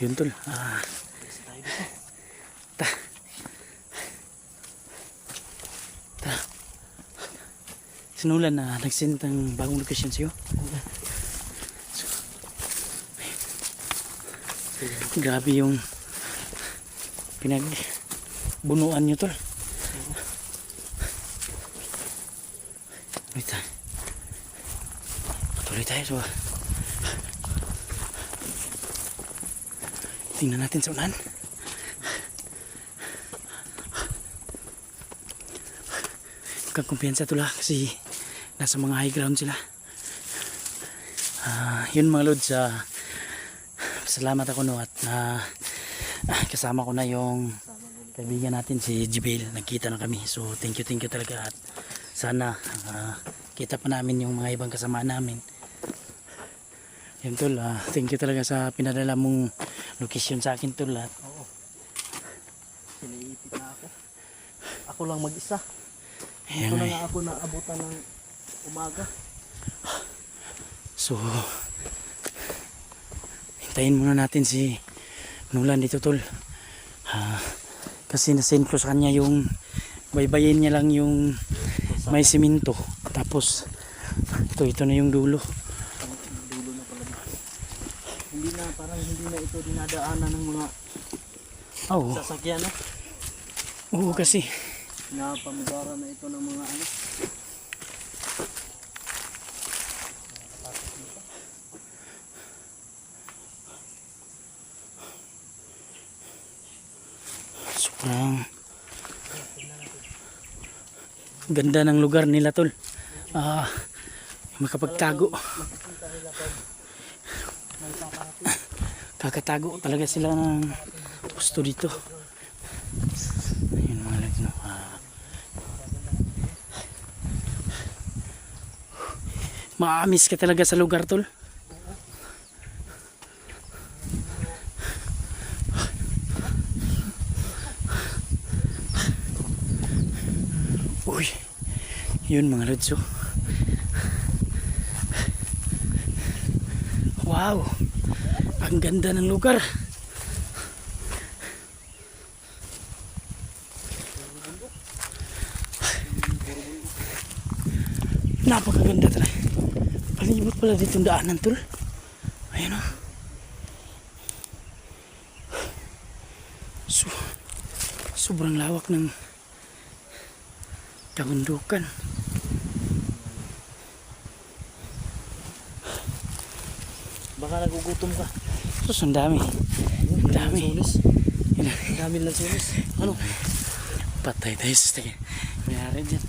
Yun tol. Ta. Sinulan na nag-send ng bagong location sa'yo. So, grabe yung pinagbunuan nyo tol. Wait tayo. Patuloy tayo. So, tingnan natin sa unahan. Kumpiyansa tula kasi nasa mga high ground sila. Yun mga lods, salamat ako no at kasama ko na yung kaibigan natin si Jibel. Nagkita na kami, so thank you talaga at sana kita pa namin yung mga ibang kasama namin. Yun tol, thank you talaga sa pinadala mong location sa akin tol. At oo, siniipit na ako lang mag-isa. Ito na nga ako naabutan ng umaga. So hintayin muna natin si Nulan dito tol. Kasi nasend ko sa kanya yung baybayin niya lang yung may simento. Tapos ito na yung dulo. Dulo na pala. Parang hindi na ito dinadaanan ng mga sasakyan na. Oo kasi Napamugara na ito ng mga ano. sobrang ganda ng lugar nila tol. Makapagtago. Kakatago talaga sila ng gusto dito. Ayun mga lads, no? Maamis ka talaga sa lugar tol. Uy, yun mga lods, oh. Wow, ang ganda ng lugar. Napakaganda talaga. Palibot pala dito ang daanan tol. Ayun, oh. Sobrang lawak ng kabundukan. Baka nagugutom ka. Sus, ang dami. Ang dami. Ang dami lang sunis. Ano? Patay tayo sa tayo. Mayari dyan.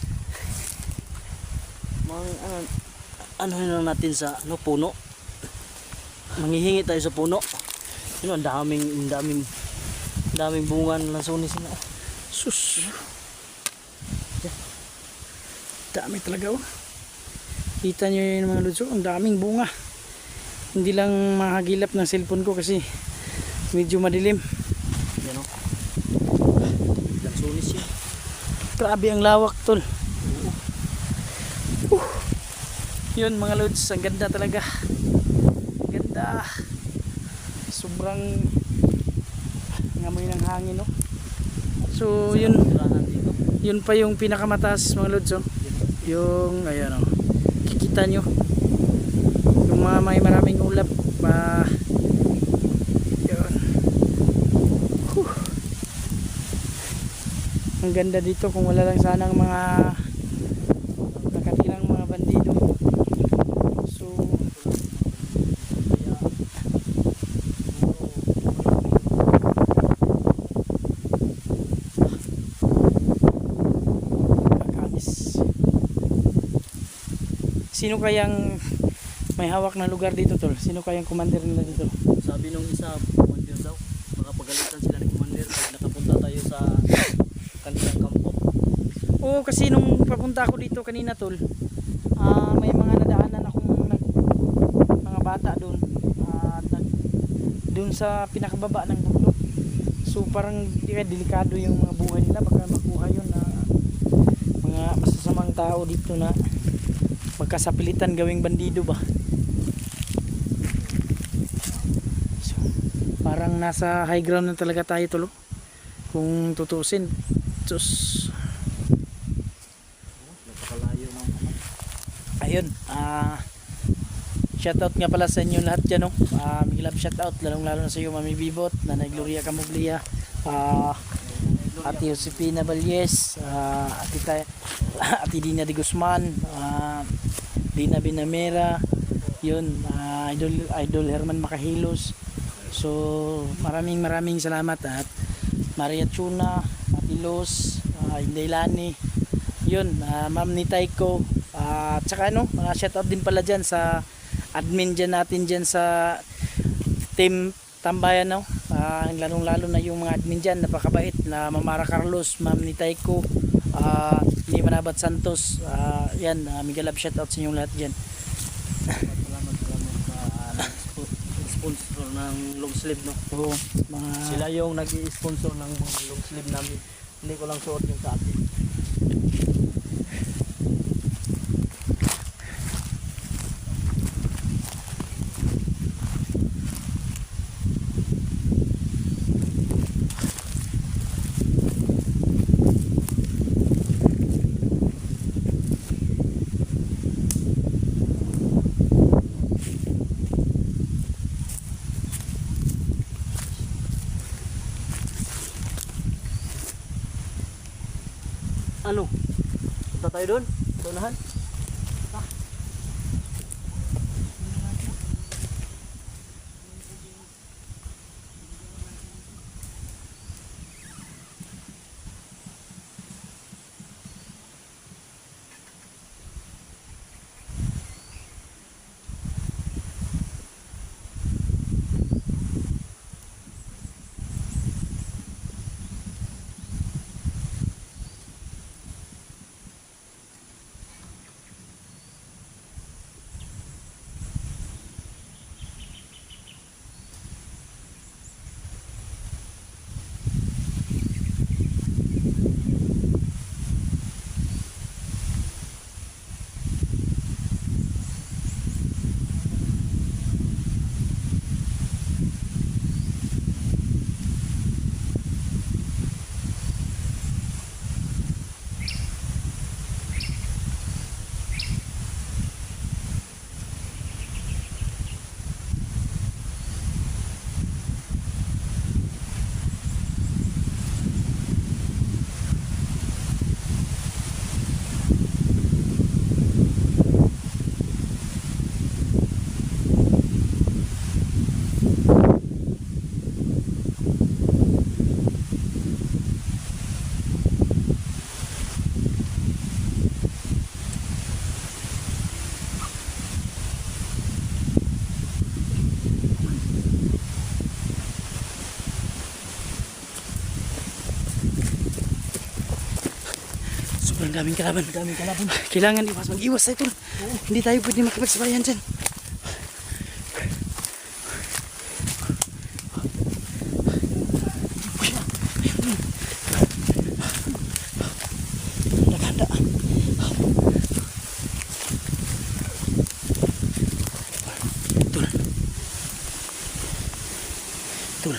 Ano na natin sa puno. Manghihingi tayo sa puno. Yun, ang daming bunga ng lansones na. Sus. Dami talaga, oh. Kita nyo yun mga lods, oh. Ang daming bunga. Hindi lang mahagilap ng cellphone ko kasi medyo madilim. Yan, oh. Lansones yun. Grabe ang lawak tol. Yun mga lods, ang ganda talaga. Ganda. Sobrang ngamoy ng hangin, no? So yun pa yung pinakamataas mga lods, oh. Yung ayan, oh. Kikita nyo yung mga may maraming ulap yun. Ang ganda dito kung wala lang sanang mga nakatilang mga bandido. So sino kayang may hawak na lugar dito tol? Sino kayang commander nila dito? Sabi nung isa, commander daw. Baka pagalitan sila ng commander pag nakapunta tayo sa kanilang kampo. Oo, kasi nung papunta ako dito kanina tol, may mga nadaanan akong mga bata doon. Doon sa pinakababa ng bundok. So parang delikado yung mga buhay nila. Baka makuha yun na mga masasamang tao dito na magkasapilitan gawing bandido ba. So, parang nasa high ground na talaga tayo tulo. Kung tutusin. Diyos. Napakalayo ng ano. Ayun. Shoutout nga pala sa inyo lahat dyan. No? Big love shoutout. Lalong lalo na sa iyo Mami Bibot. Nanay Gloria Camuglia. Ate Josepina Balyes. Ate Dina de Guzman. Dina Binamera. Yun. Idol Herman Makahilos. So maraming salamat at Maria Chuna, Ate Luz, Inday Lani, yun, Ma'am Nitay ko, at saka shoutout din pala dyan sa admin dyan natin dyan sa team Tambayan, no? Lalong-lalo na yung mga admin dyan, napakabait na Mamara Carlos, Ma'am Nitay ko, ni Manabat Santos, yan, mega love shoutout sa inyong lahat dyan. Salamat sa sponsor ng long sleeve, no? Oo, Sila yung nag-i-sponsor ng mga long sleeve namin. Hindi ko lang suot yung sa atin. Ano? Punta tayo doon? Sa unahan? Sobrang daming kalaban. Kailangan iwas, mag-iwas tayo tol. Hindi tayo pwede makipagsabayan dyan. Naganda. Tol. Tol.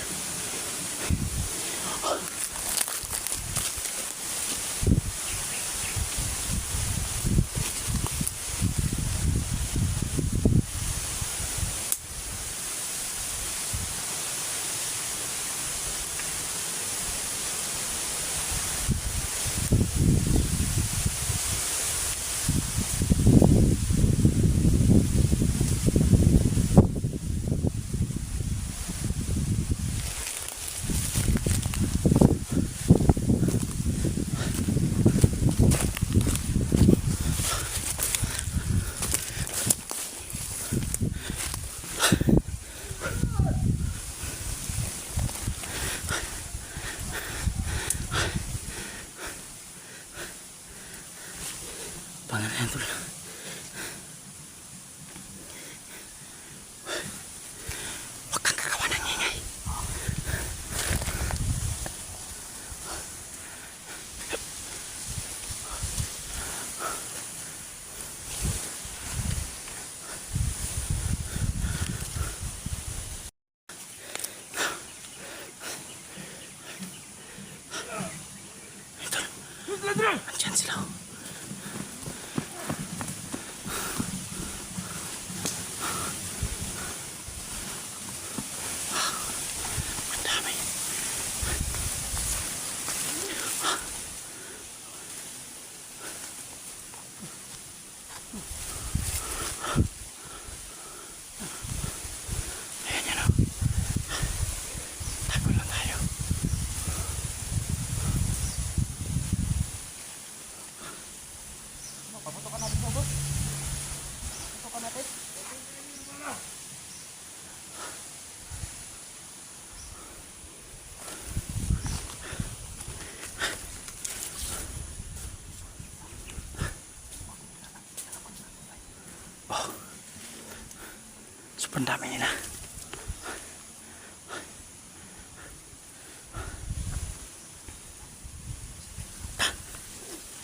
Sobrang dami nila.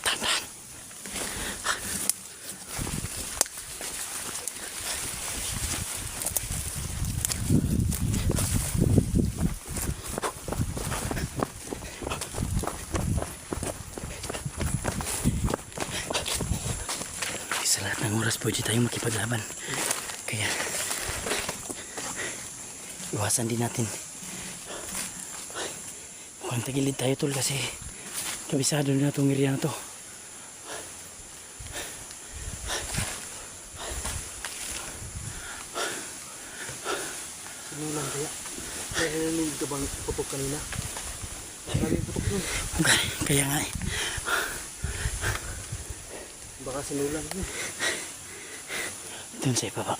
Dahan-dahan. Sa lahat ng oras pwede tayong makipaglaban. Kaya iwasan din natin. Mukhang tagilid tayo tol kasi kabisado na itong area na to. Sinulan kaya. May ka bang putok kanina? Maraming putok yun. Okay, kaya nga eh. Baka sinulan yun. Doon sa ibaba.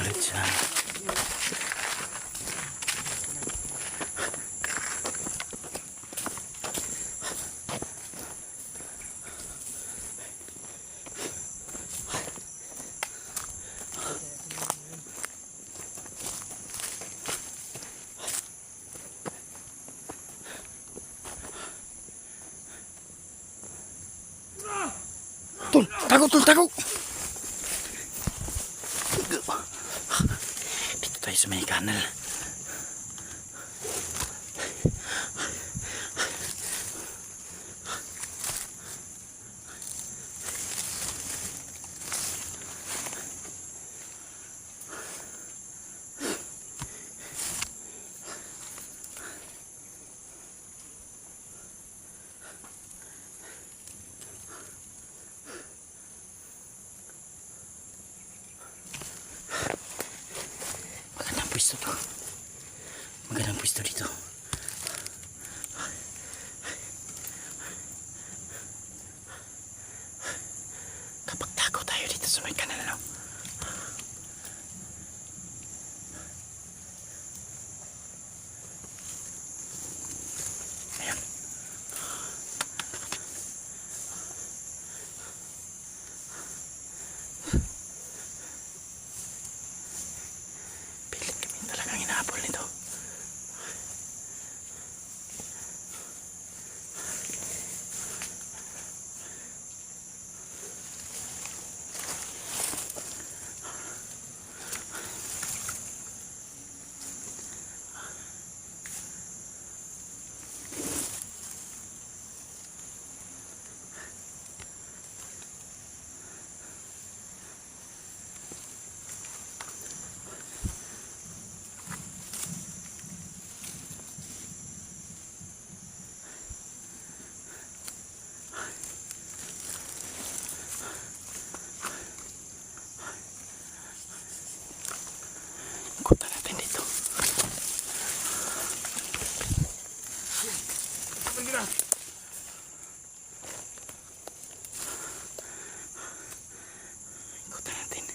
Ulit siya. Tol, tago, tol, tago. Dito tayo sa may kanal. Magandang pwesto to. Magandang pwesto dito. Kapag tago tayo dito sa may kanal, no? Ayan. Pilit kami talagang inahabol nito. Ikutan natin dito. Ikutan natin.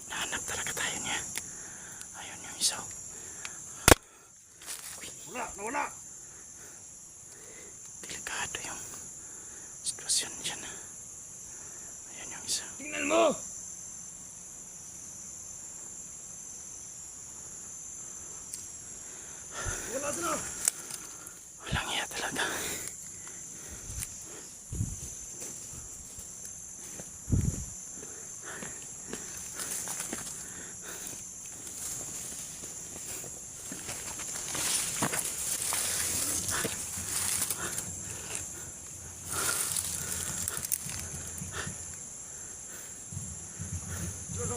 Nahanap talaga tayo niya. Ayun yung isa. Nawala! Delikado yung sitwasyon dyan. Ayun yung isa. Tingnan mo! Wala na! Walang iya talaga.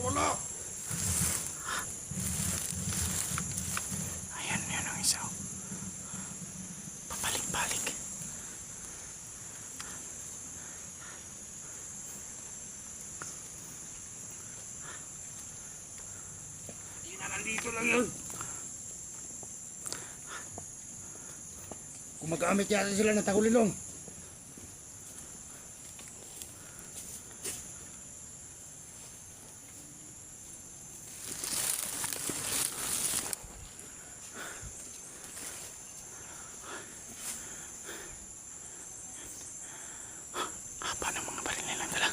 Wala! Ayan, yun ang isa. Papalik-balik. Nandito lang yun. Gumagamit yata sila ng tagulilong. Haba ng mga baril nilang dala.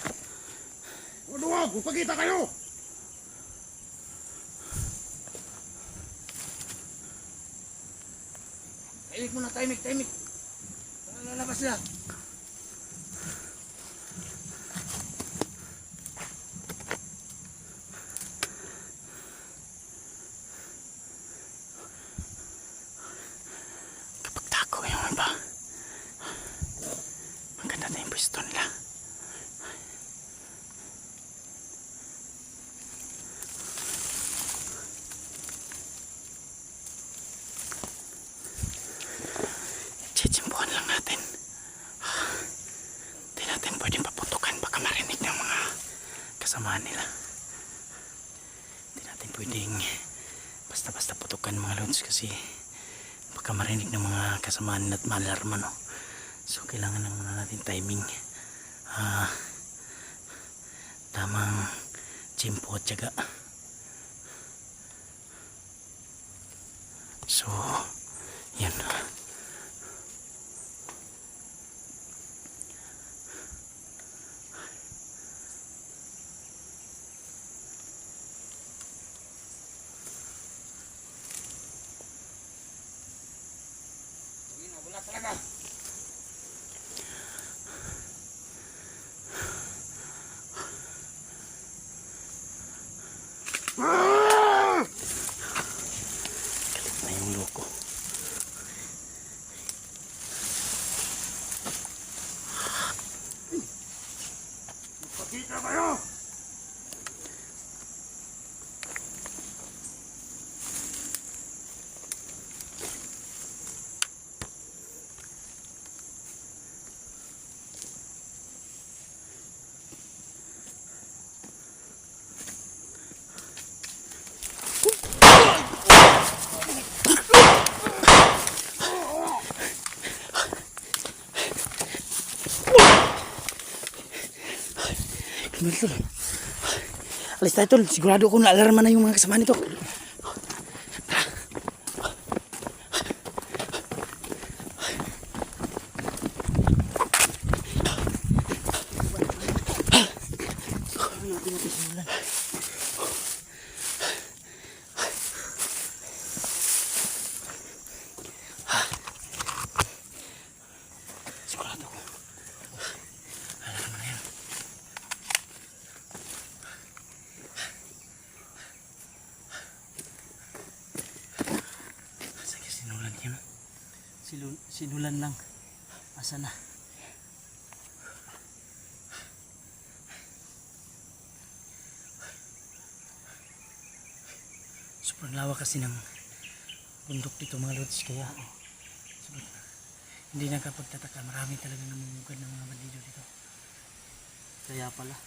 Huwag, magpakita kayo! Tahimik muna, tahimik. Lalabas na. Kapag tako yung iba, maganda na yung pwesto nila. Tsitsimpuan lang natin. Hindi natin pwedeng paputukan, baka marinig ng mga kasamahan nila. Hindi natin pwedeng basta-basta putukan mga lods kasi baka marinig ng mga kasamahan nila at maalarma, no? So kailangan lang muna natin timing, tamang tsimpo at tiyaga. So yan. Wala talaga. Galit na yung loko. Magpakita kayo! Tol, tol. Alis tayo tol, sigurado ako na-alarma na yung mga kasama nito. Sigurado ako. Alarma na yan. Sige, sinulan yan. Sinulan lang. Asa na? Sobrang lawak kasi ng bundok dito mga lods, kaya hindi nakapagtataka, marami talaga namumugad ng mga bandido dito. Kaya pala.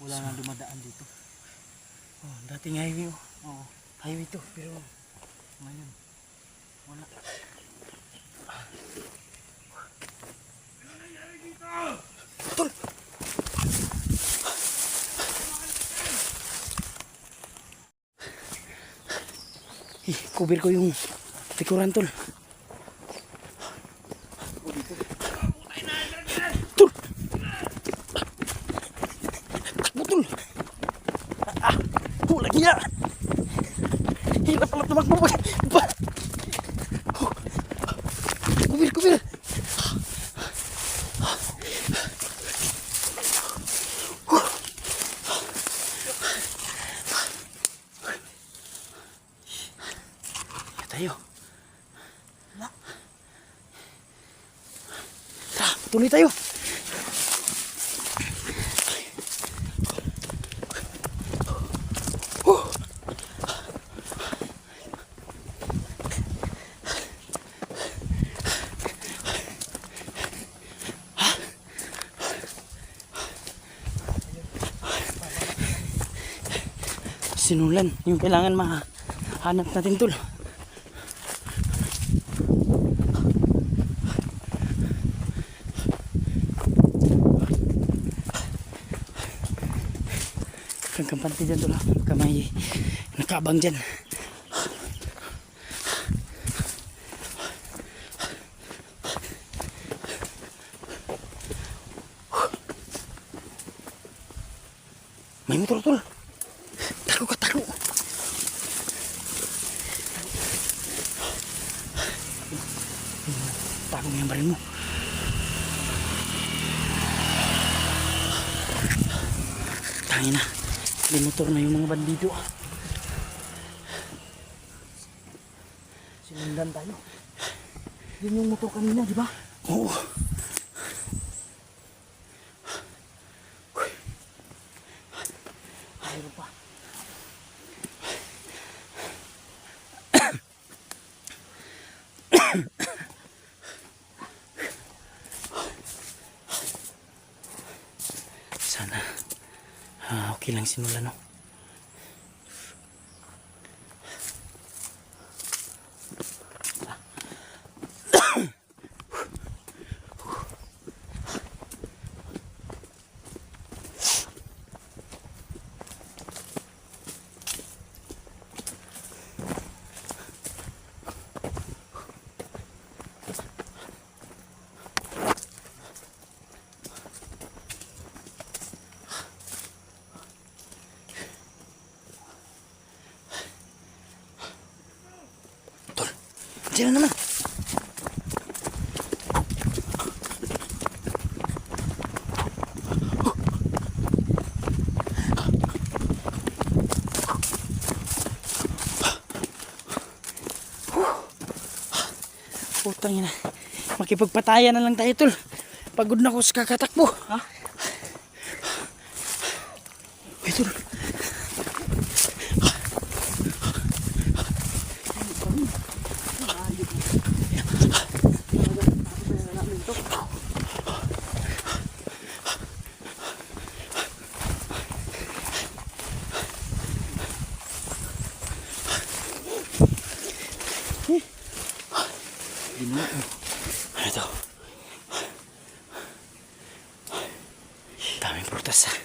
Wala na dumadaan dito. Oh, dating highway, oh. Oo. Highway to, pero Ngayon. Wala. tol! Cover ko yung likuran tol. Tol! Takbo tol! Lagi ya! Hirap pala tumakbo pa! Cover! Tayo. Tara, tuloy tayo. Sinulan, yung kailangan mahanap natin tol. kampante dyan tol. Baka may nakabang dyan. May motor tol. Tago ka, tago. Tago mo yung baril mo. Tangina. May motor na yung mga bandido. Sinundan tayo. Yun yung motor kanina, di ba? Oo. Mayroon pa. Sana okay lang simula no. Tol, diyan na naman. Putang ina. Makipagpatayan na lang tayo tol. Pagod na ako sa kakatakbo. Ha? Uy tol. Ano to? Daming prutas ah.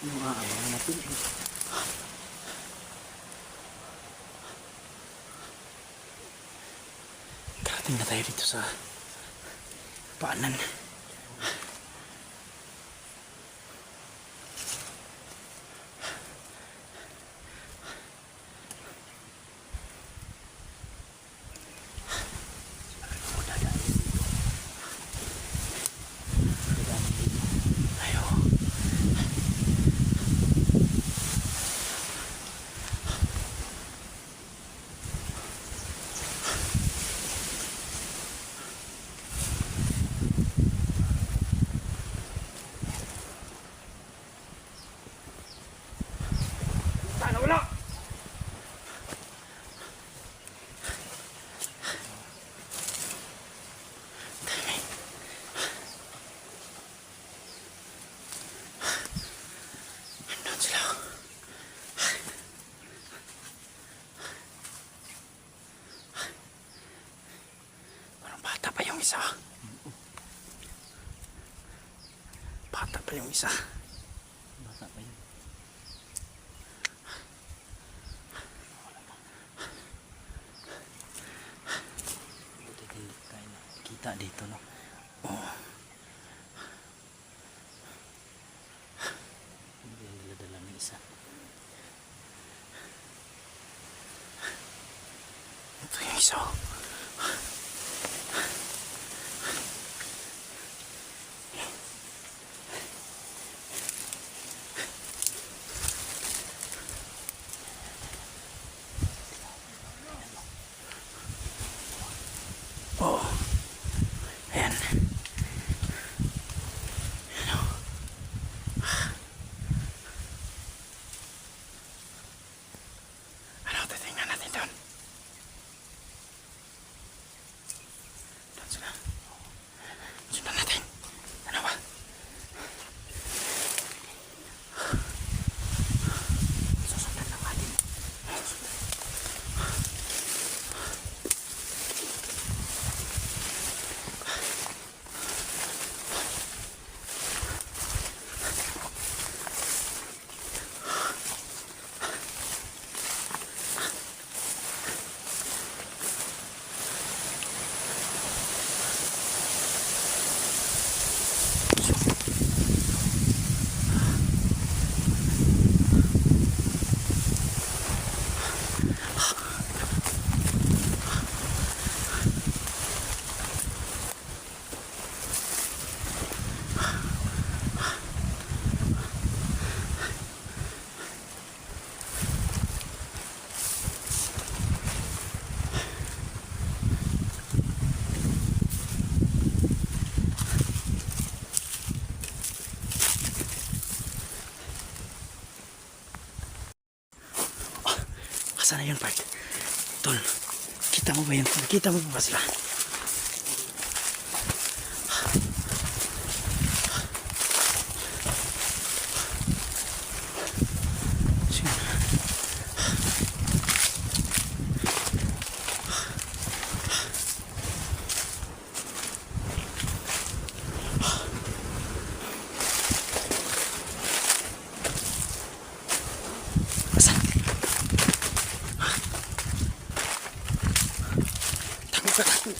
Yung aabangan natin. Karating na tayo dito sa paanan. Ayo. Sana wala! Nandun sila. Parang bata pa yung isa. Bata pa yung isa. Bata pa yun. Buti hindi tayo nakikita dito, no? Oo. Hindi nila dala ng isa. Ito yung isa. Oh. Oh. Ayan. Ano? Ano? Titingnan natin doon. Asa na yun, Park? Tol, kita mo ba yun? Kita mo ba sila? Sino? Asa? Takbo ka, takbo.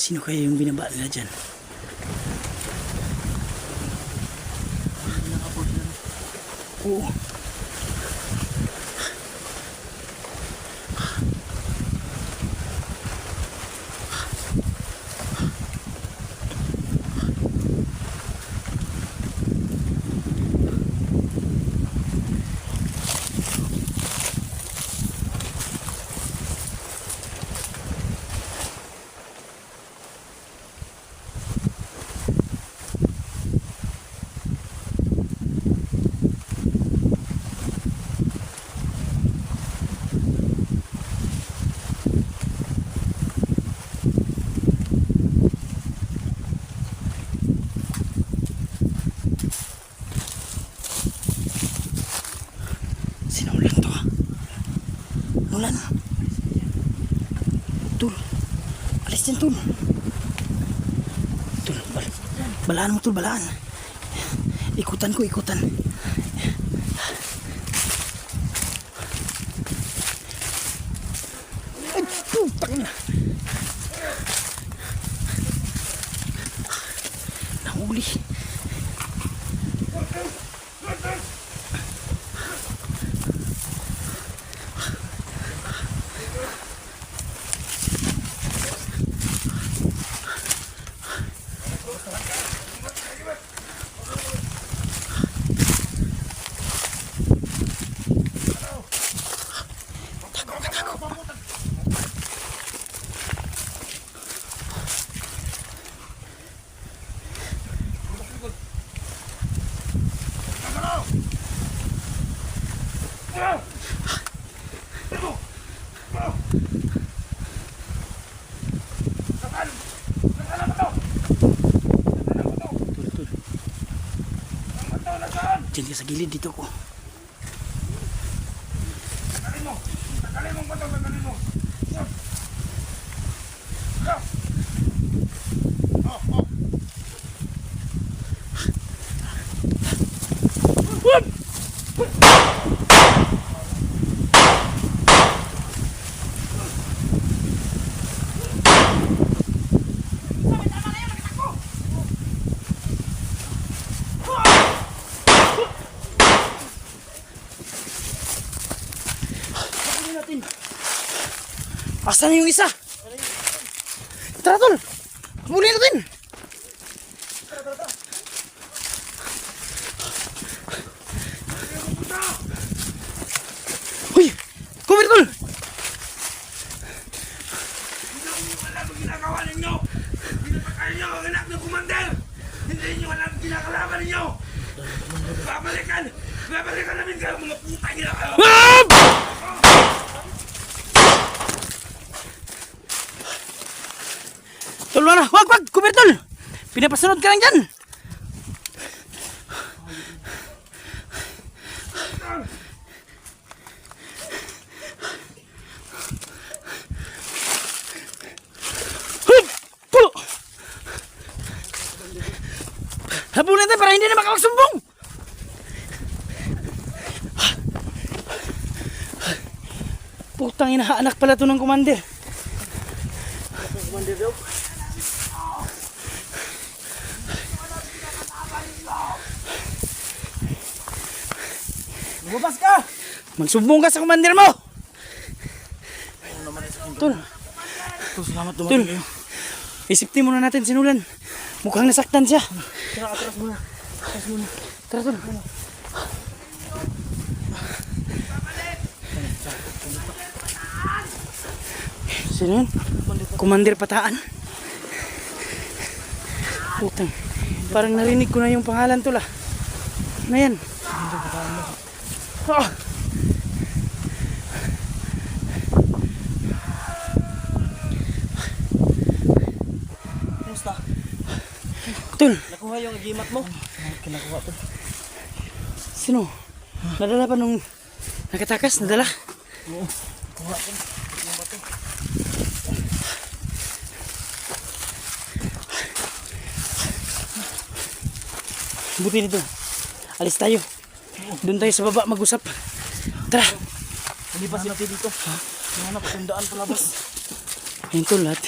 Sino kaya yung binaba nila dyan? Oo. Sino ulan to? Ulan. Tul. Alis dyan, Tul. Tul, balaan mo, Tul, balaan. Ikutan ko, ikutan. Ay, putang na. Nahuli. Diyan ka sa gilid, dito ko. Tagalin mo! Tagalin mo ba ito? Tagalin mo! Asan na yung isa? Tara, Tol! Muli natin! Uy! Cover, Tol! Hindi ko alam ang ginagawa ninyo! Pinapakain niyo ang anak ng kumander! Hindi niyo alam ang kinakalaban ninyo! Babalikan! Babalikan namin kayo mga putang ina kayo! Tol, wala! Wag! Cover, Tol! Pinapasunod ka lang dyan! Habulin tayo para hindi na makapagsumbong. Putang ina, anak pala to ng commander. Commander daw. Lumabas ka! Magsumbong ka sa commander mo. Tol, Tol, salamat Tol. dumating kayo. isipin muna natin sinulan. Mukhang nasaktan siya. Tara, atras muna. Atras muna. Tara, tol. Sino yun? Commander Pataan. Putang. Parang narinig ko na yung pangalan tol ah. Ano yan? Ah! Kumusta? Tol, Nakuha yung agimat mo? Kinakuha to. sino? Nadala pa nung nakatakas? Nadala? Oo. Kuha to. Yung bato. Buti nito. Alis tayo. Doon tayo sa baba mag-usap. Tara. Hindi pa sila dito. Hanap tundaan palabas. Ayun tol at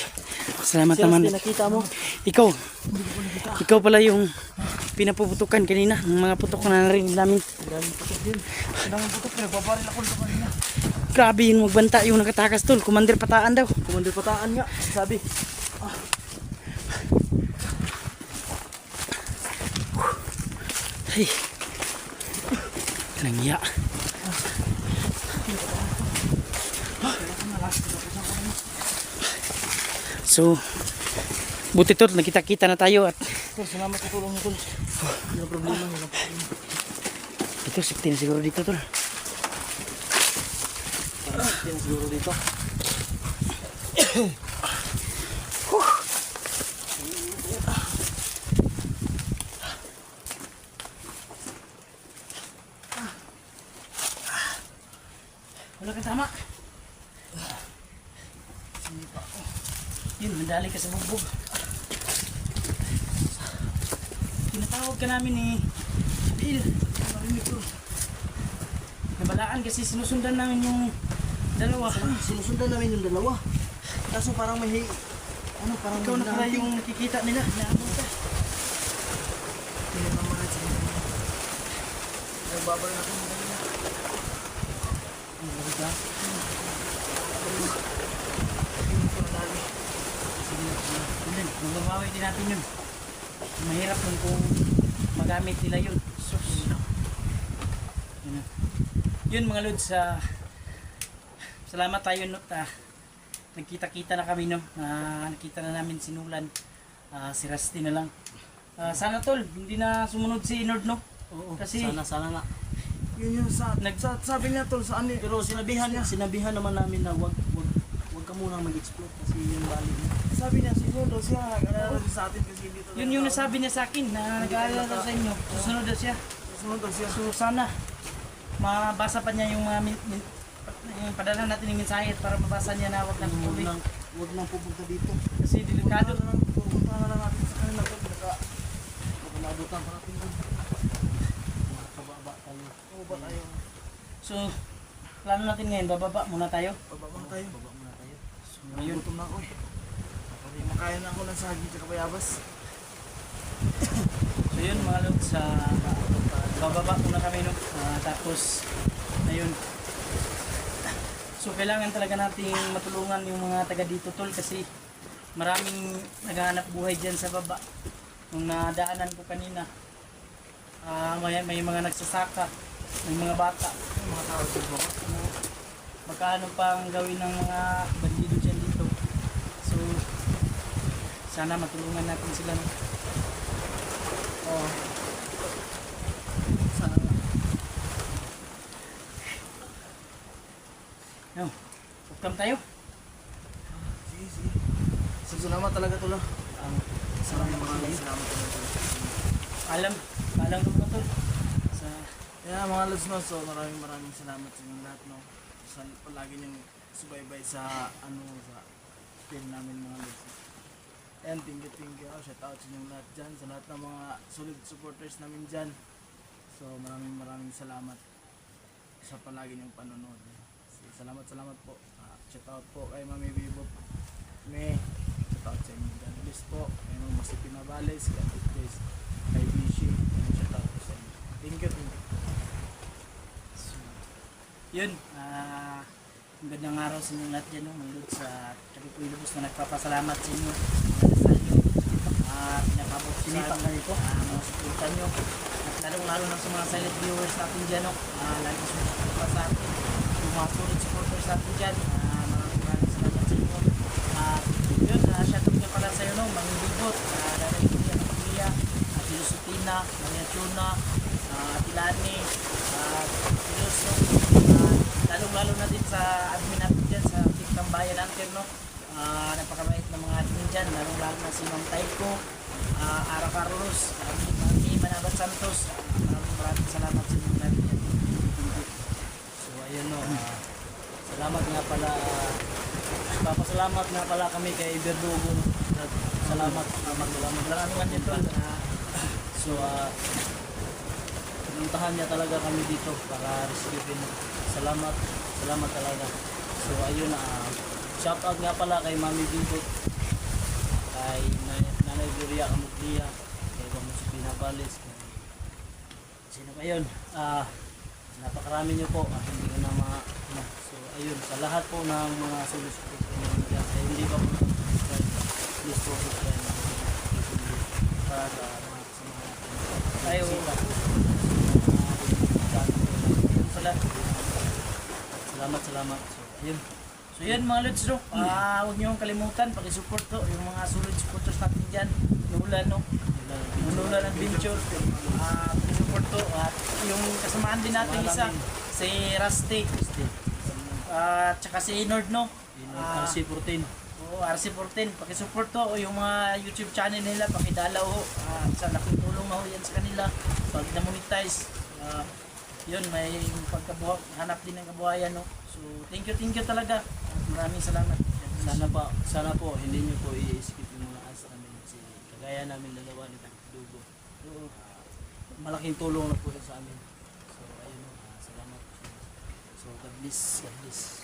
salamat Siya naman. nakita mo. Ikaw. Ikaw pala yung pinapuputukan kanina. Ng mga putok na narinig namin. Daming putok din. Daming putok. Nagbabaril ako dito kanina. Grabe yung magbanta yung nakatakas tol. Commander Pataan daw. Commander Pataan nga. Sabi. Ay. Kanangya. So, buti tol, nakita-kita na tayo at Tol, salamat sa tulong mo, Tol. Walang problema. Walang problema. ito, safety na siguro dito tol. Yan siguro dito. Wala kang tama. Yun, mandali ka sa bugbog. Tinatawag ka namin ni Bill. Marinig ko. Nabalaan kasi sinusundan namin yung dalawa. Sinusundan namin yung dalawa. Kaso parang may parang Ikaw na pala yung nakikita nila. Naabot ka. Tingnan naman natin. Nagbabaril ako ng dalawa. Ang ganda. Yun, magbabawi din natin yun. Mahirap nun kung magamit nila yun. Sus. Yun, yun mga lods, salamat tayo no, nagkita-kita na kami no, nakita na namin sinulan, si Rusty na lang. Sana tol, hindi na sumunod si Inord no? Oo, Kasi- sana nga. Yun yung sabi niya Tol, saan eh. Pero sinabihan naman namin na wag ka muna mag-explore kasi yung bali niya. Sabi niya siguro daw siya nag-alala sa atin kasi dito. Yun yung nasabi niya sa akin na nag-aalala daw sa inyo. Susunod daw siya. Susunod daw siya. So sana mabasa pa niya yung mga yung padala natin ng mensahe at para mabasa niya na wag nang tuloy. Wag nang pupunta dito. Kasi delikado. Pupunta na lang natin sa kanila Tol. Baka maabutan pa natin doon. Makakababa tayo. Bababa tayo. So plano natin ngayon, bababa muna tayo. Baba muna tayo. Baba muna tayo. So, Ayun. gutom na ako eh. Makain na ako ng saging at bayabas. So yun mga lods, bababa muna kami no. Tapos ayun. So kailangan talaga nating matulungan yung mga taga dito tol kasi maraming naghahanap buhay dyan sa baba. Nung nadaanan ko kanina, may mga nagsasaka, may mga bata, Mga tao dito. magkano pang gawin ng mga bandido dyan dito. So sana matulungan natin sila no. Oo. Sana nga. No, welcome tayo. Sige, sige. So, salamat talaga Tol. Salamat talaga. Alam ko tol. Sa Kaya mga lods no, so maraming salamat sa inyo lahat no. Sa palagi niyong subaybay sa sa film namin mga lods. And thank you. Shout out sa inyong lahat dyan, sa lahat ng mga solid supporters namin dyan. So maraming salamat sa palagi niyong panonood. Salamat po. Shout out po kay Mami Bibot. Shout out sa inyo. God bless po. Kay Mama si Pinabales, God bless. Kay Bishi, shout out po sa inyo. Thank you. So, yun, magandang araw sa inyong lahat dyan, no? Mga lods, kami po ilubos na nagpapasalamat sa inyo. Nadasal nyo, pinapabot sa mga suportan nyo. At lalong-lalo na sa mga silent viewers natin dyan, no? Lagi sumusuporta sa atin. Yung mga solid supporters natin dyan, maraming salamat sa inyo. Yun, shoutout nga pala sa iyo, no? Mang Bibot, Nanay Julia Kapamilya, Filosotina, Maria Chuna, Tilani, Filos, no? Lalong-lalo na din sa admin natin dyan, sa Tiktang Bayan natin, no? Napakabait ng mga admin dyan, lalong-lalo na si Ma'am Taiko, Ara Carlos, Mami Manabat Santos, maraming salamat sa inyo natin dyan. So ayun, no, salamat nga pala, papasalamat nga pala kami kay Verdugo, no? Salamat lang ano man dito. So pinuntahan niya talaga kami dito para rescuein. Salamat talaga. So ayun, shout out nga pala kay Mami Bibot, kay Nanay Gloria Camuglia, kay Mama si Pinabales, sino pa yun? Napakarami niyo po, hindi ko na so ayun, sa lahat po ng mga solicitors ay hindi pa po na-subscribe, please po subscribe para sa mga tayo salamat. So yun mga lods, no? Huwag niyo kalimutan paki-support to yung mga solid supporters natin diyan. Nulan Adventure. Paki-support to at yung kasamaan din natin isa si Rusty. At saka si Nord, no? RC14. RC14, paki-support to o yung mga YouTube channel nila, paki-dalaw ho. Sa laking tulong na ho yan sa kanila pag na-monetize. Yun, may hanap din ng kabuhayan, no? So thank you talaga. Maraming salamat. Sana po hindi niyo po i-skip yung mga ads namin kasi kagaya namin dalawa ni Dugo. Malaking tulong na po sa amin. So ayun, salamat. So God bless.